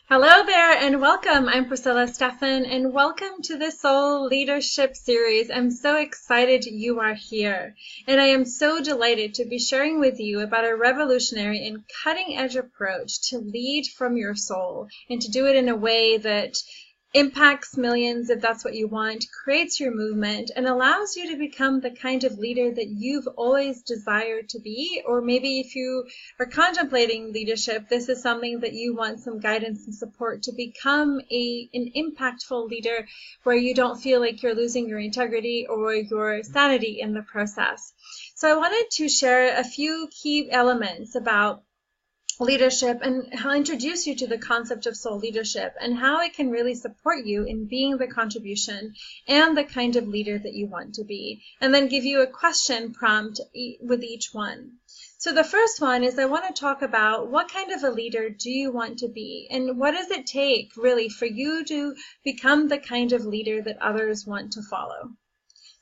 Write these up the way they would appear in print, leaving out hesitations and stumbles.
Hello there and welcome. I'm Priscilla Steffen and welcome to the Soul Leadership Series. I'm so excited you are here, and I am so delighted to be sharing with you about a revolutionary and cutting edge approach to lead from your soul and to do it in a way that impacts millions if that's what you want, creates your movement, and allows you to become the kind of leader that you've always desired to be. Or maybe if you are contemplating leadership, this is something that you want some guidance and support to become an impactful leader where you don't feel like you're losing your integrity or your sanity in the process. So I wanted to share a few key elements about leadership, and I'll introduce you to the concept of soul leadership and how it can really support you in being the contribution and the kind of leader that you want to be, and then give you a question prompt with each one. So the first one is I want to talk about what kind of a leader do you want to be, and what does it take really for you to become the kind of leader that others want to follow.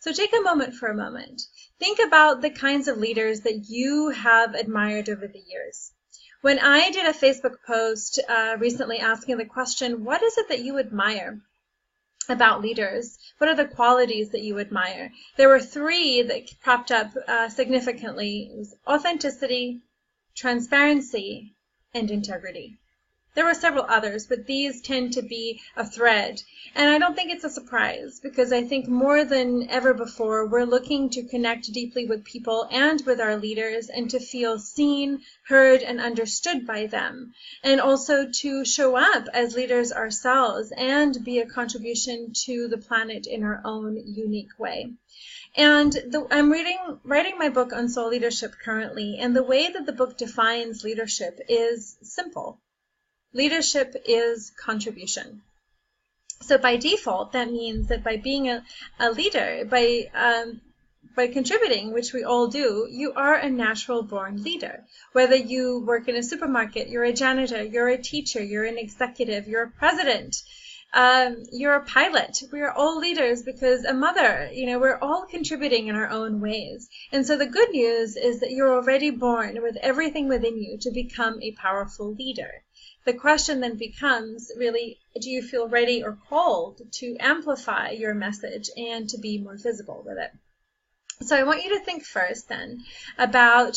So take a moment for a moment. Think about the kinds of leaders that you have admired over the years. When I did a Facebook post recently asking the question, what is it that you admire about leaders? What are the qualities that you admire? There were three that popped up significantly. It was authenticity, transparency, and integrity. There were several others, but these tend to be a thread. And I don't think it's a surprise, because I think more than ever before, we're looking to connect deeply with people and with our leaders and to feel seen, heard, and understood by them. And also to show up as leaders ourselves and be a contribution to the planet in our own unique way. And I'm writing my book on soul leadership currently, and the way that the book defines leadership is simple. Leadership is contribution. So by default, that means that by being a leader, by contributing, which we all do, you are a natural born leader. Whether you work in a supermarket, you're a janitor, you're a teacher, you're an executive, you're a president, you're a pilot. We are all leaders because a mother, we're all contributing in our own ways. And so the good news is that you're already born with everything within you to become a powerful leader. The question then becomes, really, do you feel ready or called to amplify your message and to be more visible with it? So I want you to think first then about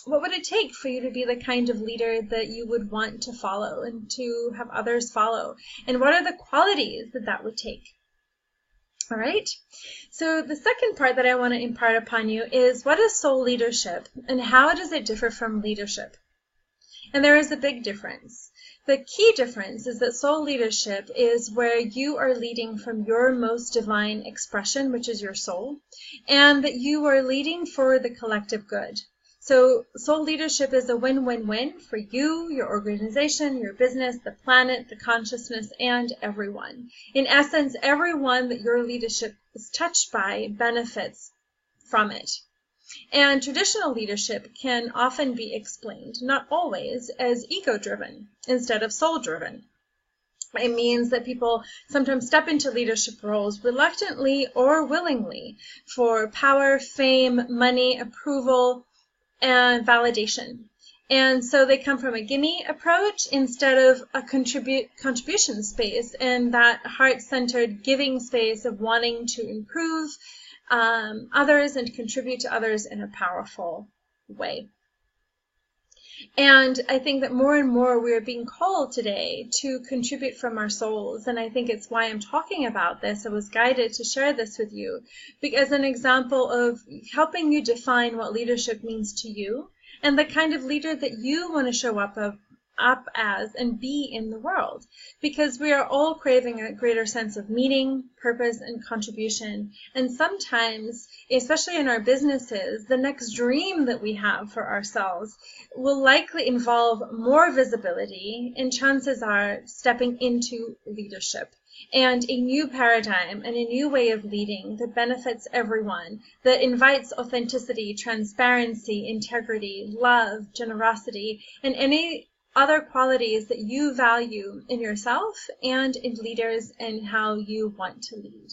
what would it take for you to be the kind of leader that you would want to follow and to have others follow? And what are the qualities that that would take? All right. So the second part that I want to impart upon you is, what is soul leadership and how does it differ from leadership? And there is a big difference. The key difference is that soul leadership is where you are leading from your most divine expression, which is your soul, and that you are leading for the collective good. So soul leadership is a win-win-win for you, your organization, your business, the planet, the consciousness, and everyone. In essence, everyone that your leadership is touched by benefits from it. And traditional leadership can often be explained, not always, as ego-driven instead of soul-driven. It means that people sometimes step into leadership roles reluctantly or willingly for power, fame, money, approval, and validation. And so they come from a gimme approach instead of a contribution space, and that heart-centered giving space of wanting to improve others and contribute to others in a powerful way. And I think that more and more we are being called today to contribute from our souls. And I think it's why I'm talking about this. I was guided to share this with you as an example of helping you define what leadership means to you and the kind of leader that you want to show up as and be in the world, because we are all craving a greater sense of meaning, purpose, and contribution. And sometimes, especially in our businesses, the next dream that we have for ourselves will likely involve more visibility, and chances are stepping into leadership and a new paradigm and a new way of leading that benefits everyone, that invites authenticity, transparency, integrity, love, generosity, and any other qualities that you value in yourself and in leaders and how you want to lead.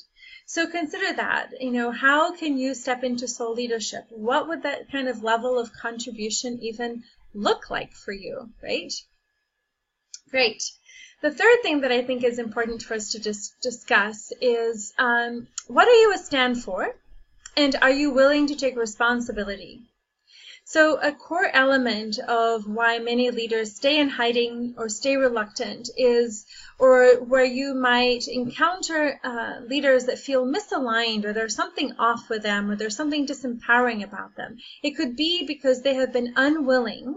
So consider that, how can you step into soul leadership? What would that kind of level of contribution even look like for you, right? Great. The third thing that I think is important for us to just discuss is what are you a stand for, and are you willing to take responsibility? So a core element of why many leaders stay in hiding or stay reluctant is, or where you might encounter leaders that feel misaligned, or there's something off with them, or there's something disempowering about them. It could be because they have been unwilling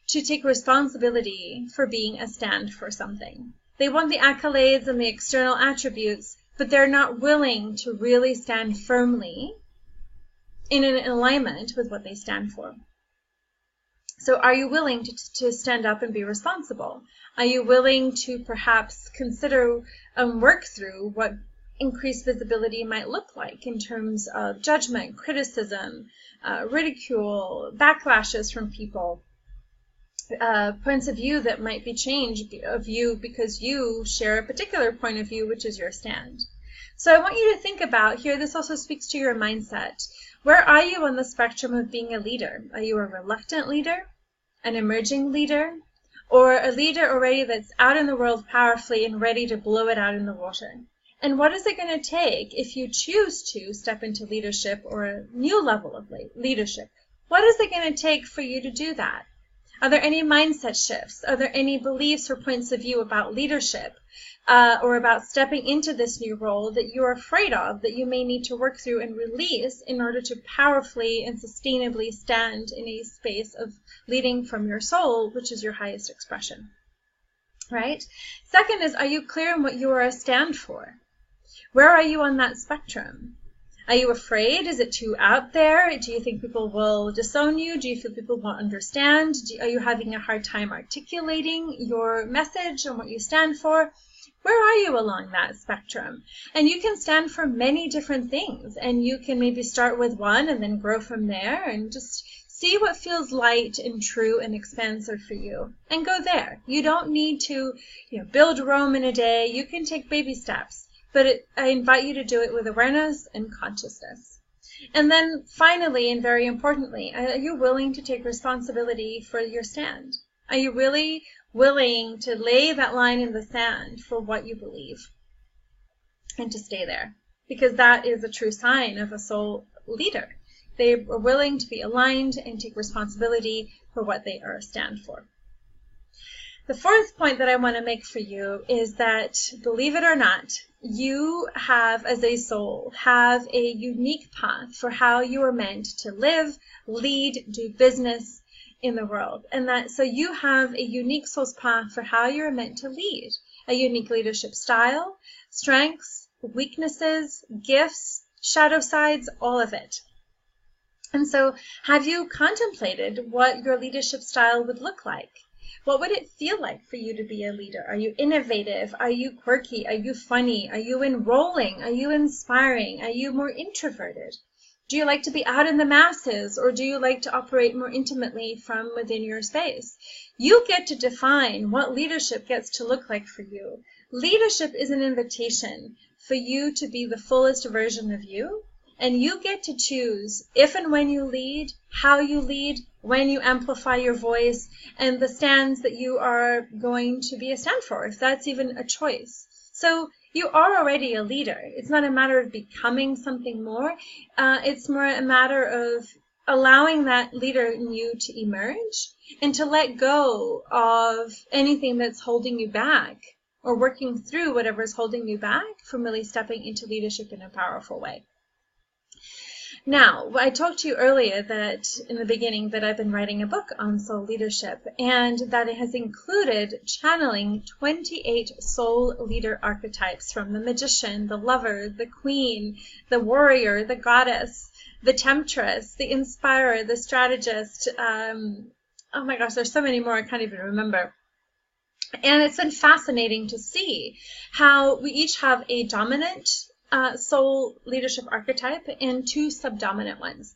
to take responsibility for being a stand for something. They want the accolades and the external attributes, but they're not willing to really stand firmly in an alignment with what they stand for. So are you willing to stand up and be responsible? Are you willing to perhaps consider and work through what increased visibility might look like in terms of judgment, criticism, ridicule, backlashes from people, points of view that might be changed of you because you share a particular point of view, which is your stand? So I want you to think about here, this also speaks to your mindset. Where are you on the spectrum of being a leader? Are you a reluctant leader, an emerging leader, or a leader already that's out in the world powerfully and ready to blow it out in the water? And what is it going to take if you choose to step into leadership or a new level of leadership? What is it going to take for you to do that? Are there any mindset shifts? Are there any beliefs or points of view about leadership or about stepping into this new role that you're afraid of, that you may need to work through and release in order to powerfully and sustainably stand in a space of leading from your soul, which is your highest expression, right? Second is, are you clear on what you are a stand for? Where are you on that spectrum? Are you afraid? Is it too out there? Do you think people will disown you? Do you feel people won't understand? Are you having a hard time articulating your message and what you stand for? Where are you along that spectrum? And you can stand for many different things, and you can maybe start with one and then grow from there and just see what feels light and true and expansive for you and go there. You don't need to, build Rome in a day. You can take baby steps. But I invite you to do it with awareness and consciousness. And then finally, and very importantly, are you willing to take responsibility for your stand? Are you really willing to lay that line in the sand for what you believe and to stay there? Because that is a true sign of a soul leader. They are willing to be aligned and take responsibility for what they are a stand for. The fourth point that I want to make for you is that, believe it or not, you have, as a soul, have a unique path for how you are meant to live, lead, do business in the world. And that so you have a unique soul's path for how you're meant to lead, a unique leadership style, strengths, weaknesses, gifts, shadow sides, all of it. And so have you contemplated what your leadership style would look like? What would it feel like for you to be a leader? Are you innovative? Are you quirky? Are you funny? Are you enrolling? Are you inspiring? Are you more introverted? Do you like to be out in the masses, or do you like to operate more intimately from within your space? You get to define what leadership gets to look like for you. Leadership is an invitation for you to be the fullest version of you, and you get to choose if and when you lead, how you lead, when you amplify your voice, and the stands that you are going to be a stand for, if that's even a choice. So you are already a leader. It's not a matter of becoming something more. It's more a matter of allowing that leader in you to emerge and to let go of anything that's holding you back, or working through whatever is holding you back from really stepping into leadership in a powerful way. Now, I talked to you earlier that in the beginning that I've been writing a book on soul leadership, and that it has included channeling 28 soul leader archetypes, from the magician, the lover, the queen, the warrior, the goddess, the temptress, the inspirer, the strategist. Oh my gosh, there's so many more I can't even remember. And it's been fascinating to see how we each have a dominant soul leadership archetype and two subdominant ones.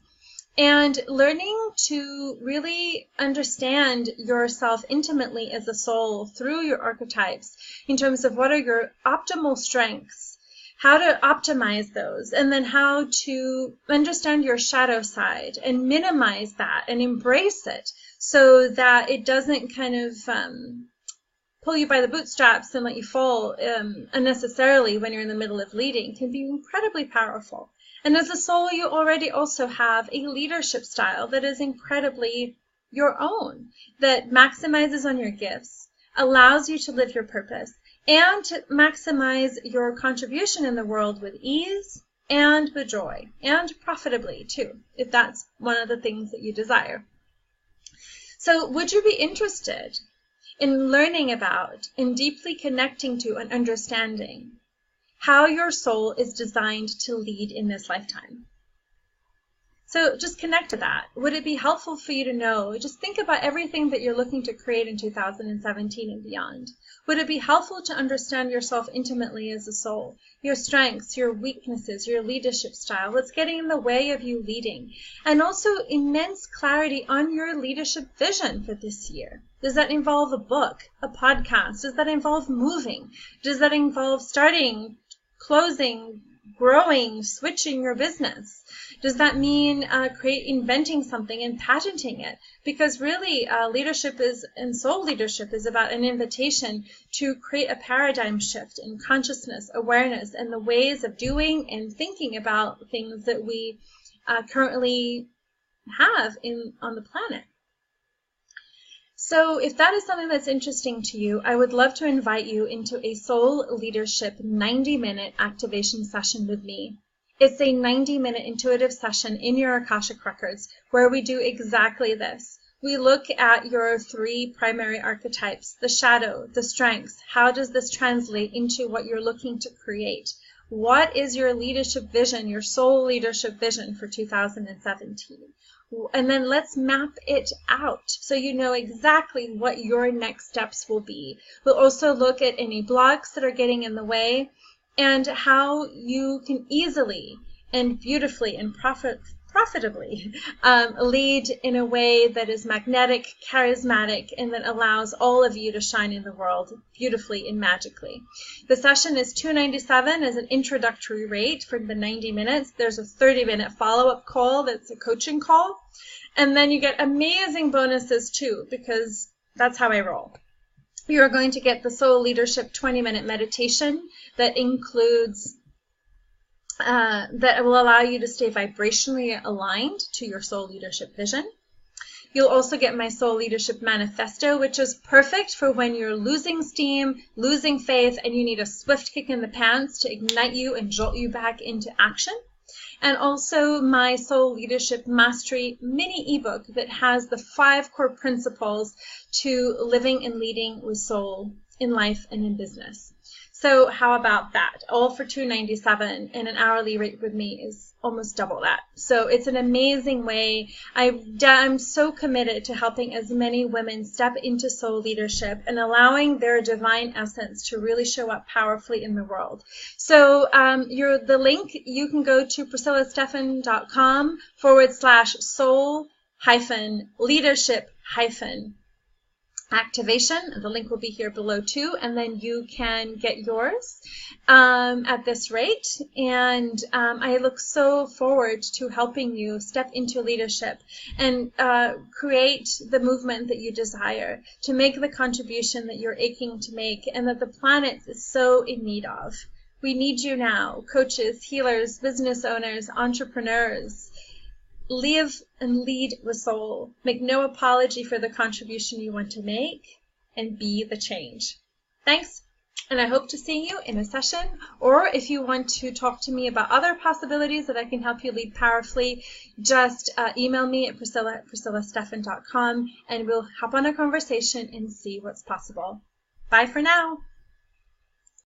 And learning to really understand yourself intimately as a soul through your archetypes in terms of what are your optimal strengths, how to optimize those, and then how to understand your shadow side and minimize that and embrace it so that it doesn't kind of pull you by the bootstraps and let you fall unnecessarily when you're in the middle of leading can be incredibly powerful. And as a soul, you already also have a leadership style that is incredibly your own, that maximizes on your gifts, allows you to live your purpose, and to maximize your contribution in the world with ease and with joy, and profitably too, if that's one of the things that you desire. So would you be interested in learning about and deeply connecting to and understanding how your soul is designed to lead in this lifetime? So just connect to that. Would it be helpful for you to know? Just think about everything that you're looking to create in 2017 and beyond. Would it be helpful to understand yourself intimately as a soul, your strengths, your weaknesses, your leadership style, what's getting in the way of you leading, and also immense clarity on your leadership vision for this year? Does that involve a book, a podcast? Does that involve moving? Does that involve starting, closing, growing, switching your business? Does that mean inventing something and patenting it? Because really, leadership and soul leadership is about an invitation to create a paradigm shift in consciousness, awareness, and the ways of doing and thinking about things that we currently have on the planet. So if that is something that's interesting to you, I would love to invite you into a soul leadership 90-minute activation session with me. It's a 90-minute intuitive session in your Akashic Records where we do exactly this. We look at your 3 primary archetypes, the shadow, the strengths. How does this translate into what you're looking to create? What is your leadership vision, your soul leadership vision for 2017? And then let's map it out so you know exactly what your next steps will be. We'll also look at any blocks that are getting in the way and how you can easily and beautifully and profitably lead in a way that is magnetic, charismatic, and that allows all of you to shine in the world beautifully and magically. The session is $297 as an introductory rate for the 90 minutes. There's a 30-minute follow-up call that's a coaching call. And then you get amazing bonuses too, because that's how I roll. You're going to get the Soul Leadership 20-minute meditation that includes that will allow you to stay vibrationally aligned to your soul leadership vision. You'll also get my Soul Leadership Manifesto, which is perfect for when you're losing steam, losing faith, and you need a swift kick in the pants to ignite you and jolt you back into action. And also my Soul Leadership Mastery mini ebook that has the 5 core principles to living and leading with soul in life and in business. So how about that? All for $297, and an hourly rate with me is almost double that. So it's an amazing way. I'm so committed to helping as many women step into soul leadership and allowing their divine essence to really show up powerfully in the world. So the link, you can go to PriscillaStefan.com/soul-leadership- activation. The link will be here below too, and then you can get yours at this rate. And I look so forward to helping you step into leadership and create the movement that you desire, to make the contribution that you're aching to make and that the planet is so in need of. We need you now, coaches, healers, business owners, entrepreneurs. Live and lead with soul. Make no apology for the contribution you want to make, and be the change. Thanks, and I hope to see you in a session. Or if you want to talk to me about other possibilities that I can help you lead powerfully, just email me at PriscillaStefan.com, and we'll hop on a conversation and see what's possible. Bye for now.